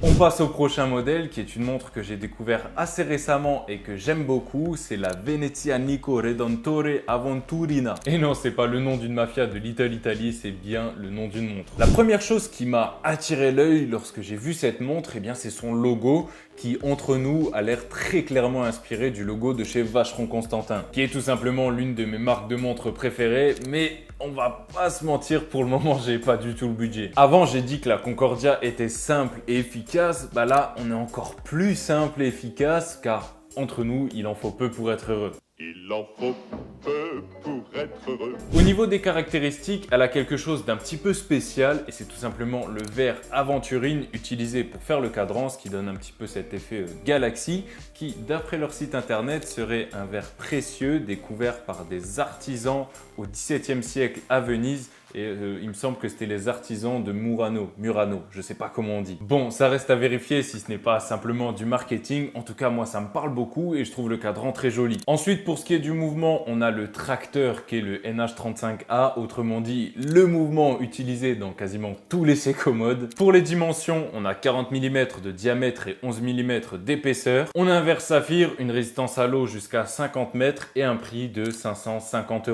On passe au prochain modèle qui est une montre que j'ai découvert assez récemment et que j'aime beaucoup, c'est la Venezianico Redentore Aventurina. Et non, c'est pas le nom d'une mafia de Little Italy, c'est bien le nom d'une montre. La première chose qui m'a attiré l'œil lorsque j'ai vu cette montre, eh bien c'est son logo qui, entre nous, a l'air très clairement inspiré du logo de chez Vacheron Constantin, qui est tout simplement l'une de mes marques de montres préférées, mais on va pas se mentir, pour le moment, j'ai pas du tout le budget. Avant, j'ai dit que la Concordia était simple et efficace. Bah là, on est encore plus simple et efficace, car entre nous, il en faut peu pour être heureux. Il en faut peu pour être heureux. Au niveau des caractéristiques, elle a quelque chose d'un petit peu spécial et c'est tout simplement le verre aventurine utilisé pour faire le cadran, ce qui donne un petit peu cet effet galaxie, qui d'après leur site internet serait un verre précieux découvert par des artisans au XVIIe siècle à Venise. Et il me semble que c'était les artisans de Murano, je sais pas comment on dit. Bon, ça reste à vérifier si ce n'est pas simplement du marketing. En tout cas, moi, ça me parle beaucoup et je trouve le cadran très joli. Ensuite, pour ce qui est du mouvement, on a le tracteur qui est le NH35A, autrement dit, le mouvement utilisé dans quasiment tous les Secomodes. Pour les dimensions, on a 40 mm de diamètre et 11 mm d'épaisseur. On a un verre saphir, une résistance à l'eau jusqu'à 50 mètres et un prix de 550 €.